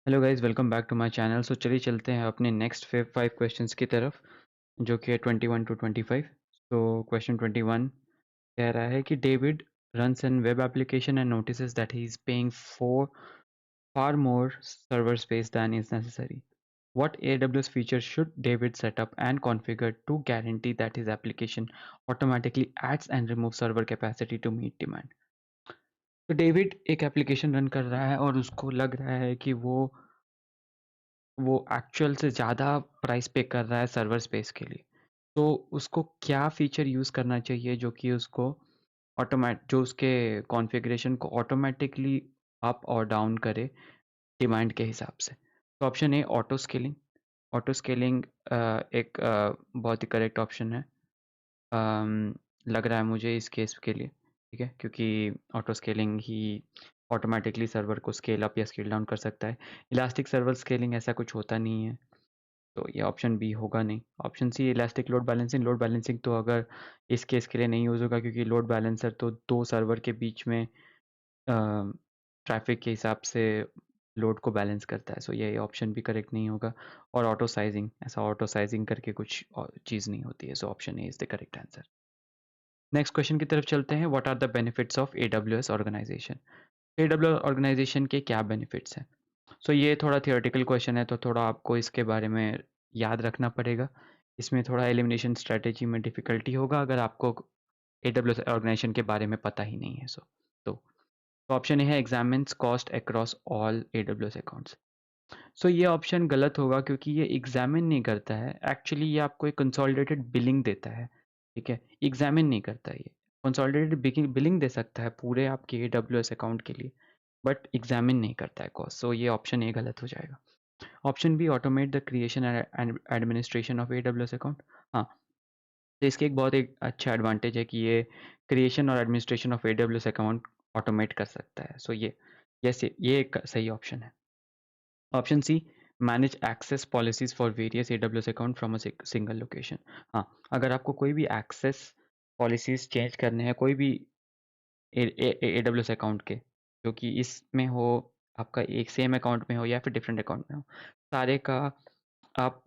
Hello guys, welcome back to my channel. So चलिए चलते हैं अपने नेक्स्ट फाइव क्वेश्चंस की तरफ, जो कि है 21 टू 25। तो क्वेश्चन 21 कह रहा है कि David runs an web application and notices that he is paying for far more server space than is necessary. What AWS feature should David set up and configure to guarantee that his application automatically adds and removes server capacity to meet demand? तो David एक application run कर रहा है और उसको लग रहा है कि वो एक्चुअल से ज़्यादा प्राइस पे कर रहा है सर्वर स्पेस के लिए। तो उसको क्या फ़ीचर यूज़ करना चाहिए जो कि उसको जो उसके कॉन्फ़िगरेशन को ऑटोमैटिकली अप और डाउन करे डिमांड के हिसाब से। तो ऑप्शन ए ऑटो स्केलिंग। ऑटो स्केलिंग एक बहुत ही करेक्ट ऑप्शन है। लग रहा है मुझे इस केस के लिए, ठीक है? क्योंकि ऑटो स्केलिंग ही ऑटोमैटिकली सर्वर को स्केल अप या स्केल डाउन कर सकता है। इलास्टिक सर्वर स्केलिंग ऐसा कुछ होता नहीं है। तो ये ऑप्शन बी होगा नहीं। Option C elastic load balancing. Load balancing तो अगर इस केस के लिए नहीं यूज़ होगा, क्योंकि लोड बैलेंसर तो 2 सर्वर के बीच में ट्रैफ़िक के हिसाब से लोड को बैलेंस करता है। सो ये ऑप्शन भी करेक्ट नहीं होगा। और ऑटो साइज़िंग, ऐसा ऑटो साइज़िंग करके कुछ चीज़ नहीं होती है। So option A is the correct answer. Next question की तरफ चलते हैं। What are the benefits of AWS organization? AWS organization के क्या बेनिफिट्स हैं? सो ये थोड़ा थियोरेटिकल क्वेश्चन है, तो थोड़ा आपको इसके बारे में याद रखना पड़ेगा। इसमें थोड़ा एलिमिनेशन स्ट्रैटेजी में डिफ़िकल्टी होगा अगर आपको AWS ऑर्गेनाइजेशन के बारे में पता ही नहीं है। तो ऑप्शन ए है examines cost across all AWS accounts. So ये ऑप्शन गलत होगा, क्योंकि ये एग्जामिन नहीं करता है। एक्चुअली ये आपको एक कंसोलिडेटेड बिलिंग देता है, ठीक है? एग्जामिन नहीं करता है ये। कंसोलिडेटेड बिलिंग दे सकता है पूरे आपके AWS अकाउंट के लिए, बट एग्जामिन नहीं करता है कॉस्ट। सो ये ऑप्शन ए गलत हो जाएगा। Option B automate the creation and administration of AWS account. हाँ, तो इसके एक अच्छा एडवांटेज है कि ये क्रिएशन और administration of AWS account automate कर सकता है। सो ये एक सही ऑप्शन है। Option C manage access policies for various AWS account from a single location. हाँ, अगर आपको कोई भी एक्सेस पॉलिसीज चेंज करने हैं कोई भी AWS अकाउंट के, जो कि इसमें हो, आपका एक सेम अकाउंट में हो या फिर डिफरेंट अकाउंट में हो, सारे का आप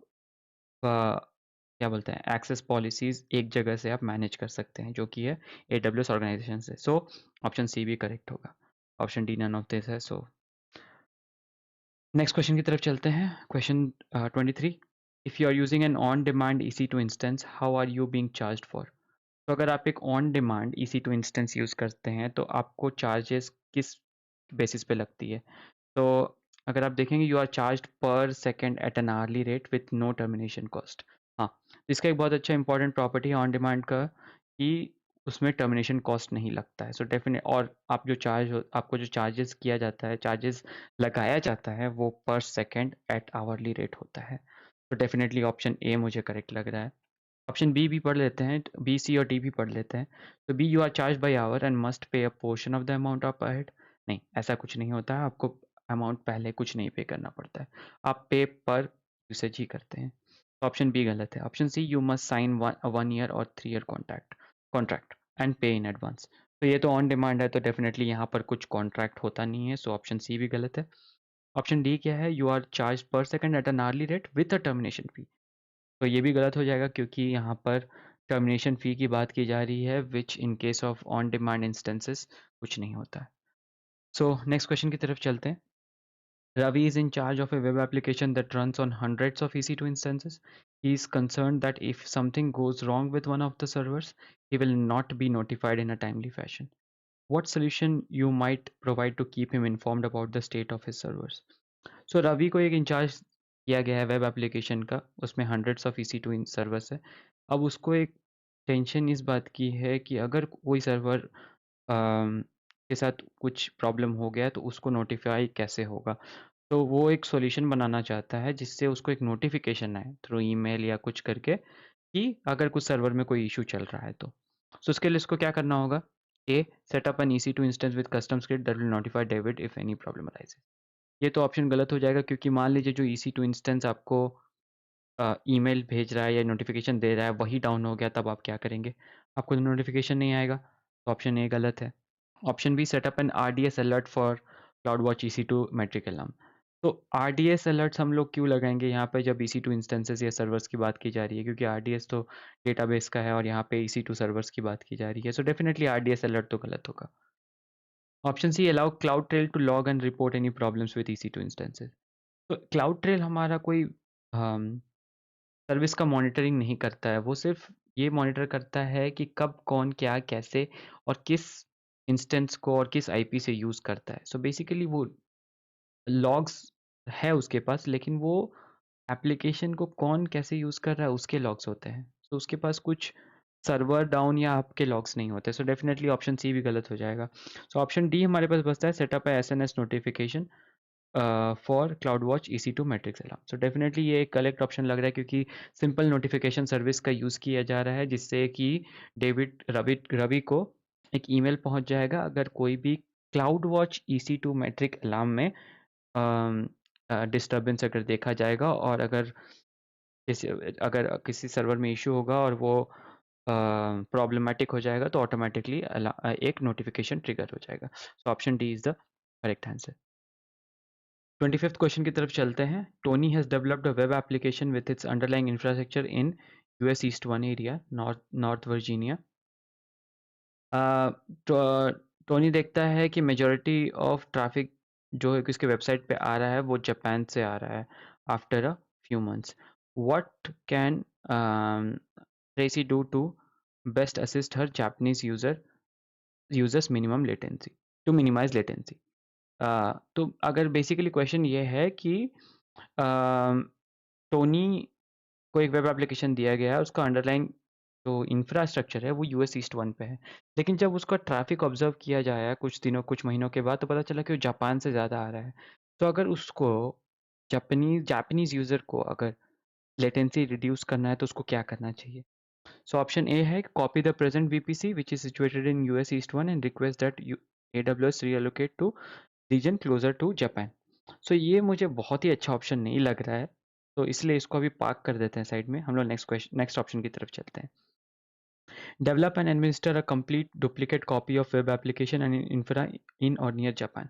क्या बोलते हैं एक्सेस पॉलिसीज एक जगह से आप मैनेज कर सकते हैं, जो कि है AWS ऑर्गेनाइजेशन से। सो ऑप्शन सी भी करेक्ट होगा। Option D none of this है। सो नेक्स्ट क्वेश्चन की तरफ चलते हैं। Question 23, if you are using an on demand EC2 instance, how are you being charged for? तो अगर आप एक on demand EC2 instance use करते हैं तो आपको चार्जेस किस बेसिस पे लगती है? तो अगर आप देखेंगे, you are charged per second at an hourly rate with no termination cost. हाँ, इसका एक बहुत अच्छा इंपॉर्टेंट प्रॉपर्टी है ऑन डिमांड का, कि उसमें टर्मिनेशन कॉस्ट नहीं लगता है। सो डेफिनेट, और आप जो आपको जो चार्जेस किया जाता है, चार्जेस लगाया जाता है, वो पर सेकंड एट आवरली रेट होता है। तो डेफिनेटली ऑप्शन ए मुझे करेक्ट लग रहा है। ऑप्शन बी भी पढ़ लेते हैं, बी सी और डी भी पढ़ लेते हैं। तो B, you are charge by hour and must pay a portion of the amount of ahead. नहीं, ऐसा कुछ नहीं होता है। आपको अमाउंट पहले कुछ नहीं पे करना पड़ता है, आप पे पर यूसेज ही करते हैं। तो ऑप्शन बी गलत है। Option C, you must sign 1 year और 3 ईयर कॉन्ट्रैक्ट एंड पे इन एडवांस। तो ये तो ऑन डिमांड है, तो डेफिनेटली यहाँ पर कुछ कॉन्ट्रैक्ट होता नहीं है। सो ऑप्शन सी भी गलत है। ऑप्शन डी क्या है, you are charge per second at an hourly rate with a termination fee. तो ये भी गलत हो जाएगा, क्योंकि यहाँ पर टर्मिनेशन फ़ी की बात की जा रही है, which in case of on demand instances कुछ नहीं होता है। सो नेक्स्ट क्वेश्चन की तरफ चलते हैं। Ravi is in charge of a web application that runs on hundreds of EC2 instances. He is concerned that if something goes wrong with one of the servers, he will not be notified in a timely fashion. What solution you might provide to keep him informed about the state of his servers? सो रवि को एक in charge किया गया है web application का, उसमें hundreds of EC2 servers है। अब उसको एक टेंशन इस बात की है कि अगर कोई सर्वर के साथ कुछ प्रॉब्लम हो गया तो उसको नोटिफाई कैसे होगा। तो वो एक सॉल्यूशन बनाना चाहता है जिससे उसको एक नोटिफिकेशन आए थ्रू ईमेल या कुछ करके, कि अगर कुछ सर्वर में कोई इशू चल रहा है तो। सो उसके लिए उसको क्या करना होगा? A, set up an EC2 instance with custom script that will notify David if any problem arises. ये तो ऑप्शन गलत हो जाएगा, क्योंकि मान लीजिए जो EC2 इंस्टेंस आपको ईमेल भेज रहा है या नोटिफिकेशन दे रहा है वही डाउन हो गया, तब आप क्या करेंगे? आपको तो नोटिफिकेशन नहीं आएगा। तो ऑप्शन ए गलत है। Option B, setup an RDS alert for CloudWatch EC2 metric alarm. तो आरडीएस अलर्ट्स हम लोग क्यों लगाएंगे यहाँ पे जब EC2 इंस्टेंसेस या सर्वर्स की बात की जा रही है, क्योंकि आरडीएस तो डेटाबेस का है और यहाँ पे EC2 सर्वर्स की बात की जा रही है, सो डेफिनेटली आरडीएस अलर्ट तो गलत होगा। Option C, allow cloud trail to log and report any problems with EC2 instances. तो क्लाउड ट्रेल हमारा कोई सर्विस का मॉनिटरिंग नहीं करता है, वो सिर्फ ये मॉनिटर करता है कि कब कौन क्या कैसे और किस इंस्टेंस को और किस आईपी से यूज़ करता है। सो बेसिकली वो लॉग्स है उसके पास, लेकिन वो एप्लीकेशन को कौन कैसे यूज़ कर रहा है उसके लॉग्स होते हैं। सो उसके पास कुछ सर्वर डाउन या आपके लॉग्स नहीं होते। सो डेफिनेटली ऑप्शन सी भी गलत हो जाएगा। सो ऑप्शन डी हमारे पास बचता है, सेटअप है SNS notification for cloud watch EC2 matrix alarm. So definitely ये एक करेक्ट ऑप्शन लग रहा है, क्योंकि सिंपल नोटिफिकेशन सर्विस का यूज़ किया जा रहा है, जिससे कि डेविड रवि को एक ईमेल पहुंच जाएगा अगर कोई भी cloud watch EC2 metric alarm में डिस्टर्बेंस अगर देखा जाएगा, और अगर किसी सर्वर में इशू होगा और वो प्रॉब्लमेटिक हो जाएगा, तो ऑटोमेटिकली एक नोटिफिकेशन ट्रिगर हो जाएगा। So option D is the correct answer. 25th question की तरफ चलते हैं। Tony has developed a web application with its underlying infrastructure in US east 1 area, north Virginia. Tony देखता है कि मेजॉरिटी ऑफ ट्रैफिक जो है किसके वेबसाइट पे आ रहा है वो जापान से आ रहा है after a few months. What can Tracy do to best assist her Japanese users minimum latency to minimize latency. तो अगर बेसिकली क्वेश्चन ये है कि टोनी को एक वेब एप्लीकेशन दिया गया है, उसका अंडरलाइन जो इंफ्रास्ट्रक्चर है वो US ईस्ट 1 पे है, लेकिन जब उसका ट्रैफिक ऑब्जर्व किया जाया कुछ महीनों के बाद, तो पता चला कि वो जापान से ज़्यादा आ रहा है। तो अगर उसको जापानीज यूज़र को अगर लेटेंसी रिड्यूस करना है तो उसको क्या करना चाहिए? सो ऑप्शन ए है, copy the present VPC which is situated in US east 1 and request that AWS reallocate to region closer to Japan. So ये मुझे बहुत ही अच्छा ऑप्शन नहीं लग रहा है, तो इसलिए इसको अभी पार्क कर देते हैं साइड में। हम लोग नेक्स्ट ऑप्शन की तरफ चलते हैं। Develop and administer a complete duplicate copy of web application and infra in or near Japan.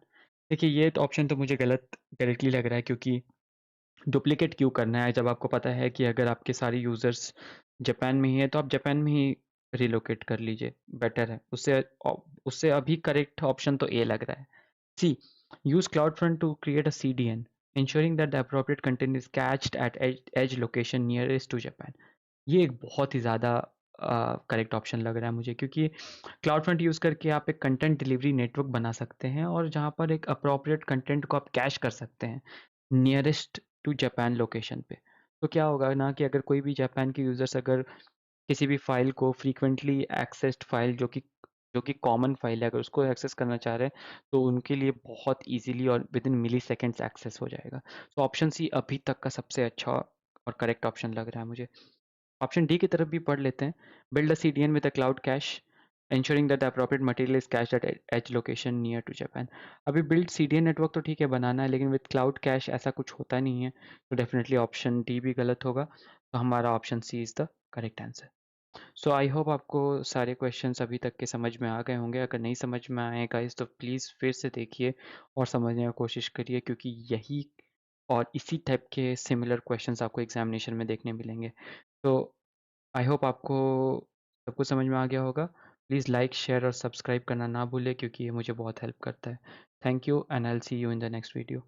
देखिए ये तो ऑप्शन तो मुझे गलत डायरेक्टली लग रहा है, क्योंकि डुप्लीकेट क्यों करना है जब आपको पता है कि अगर आपके सारे यूज़र्स जापान में ही है तो आप जापान में ही रिलोकेट कर लीजिए, बेटर है। उससे अभी करेक्ट ऑप्शन तो ए लग रहा है। C. Use CloudFront to create a CDN, ensuring that the appropriate content is cached at edge location nearest to Japan. ये एक बहुत ही ज़्यादा करेक्ट ऑप्शन लग रहा है मुझे, क्योंकि CloudFront यूज़ करके आप एक कंटेंट डिलीवरी नेटवर्क बना सकते हैं, और जहाँ पर एक अप्रोप्रिएट कंटेंट को आप कैश कर सकते हैं नियरेस्ट टू जापान लोकेशन पे। तो क्या होगा ना कि अगर कोई भी जापान के यूज़र्स अगर किसी भी फाइल को फ्रीक्वेंटली एक्सेस्ड फाइल जो कि कॉमन फाइल है, अगर उसको एक्सेस करना चाह रहे हैं तो उनके लिए बहुत इजीली और within milliseconds access हो जाएगा। तो ऑप्शन सी अभी तक का सबसे अच्छा और करेक्ट ऑप्शन लग रहा है मुझे। ऑप्शन डी की तरफ भी पढ़ लेते हैं। Build a CDN with a cloud cash ensuring that the appropriate material is cached at edge location near to Japan। अभी बिल्ड CDN नेटवर्क तो ठीक है बनाना है, लेकिन विद क्लाउड कैश ऐसा कुछ होता नहीं है, तो डेफिनेटली ऑप्शन डी भी गलत होगा। तो हमारा option C is the correct answer. So I hope आपको सारे क्वेश्चंस अभी तक के समझ में आ गए होंगे। अगर नहीं समझ में आए गाइस तो प्लीज़ फिर से देखिए और समझने की कोशिश करिए, क्योंकि यही और इसी टाइप के सिमिलर क्वेश्चंस आपको एग्जामिनेशन में देखने मिलेंगे। तो आई होप आपको सब कुछ समझ में आ गया होगा। प्लीज़ लाइक शेयर और सब्सक्राइब करना ना भूलें, क्योंकि ये मुझे बहुत हेल्प करता है। Thank you and I will see you in the next video.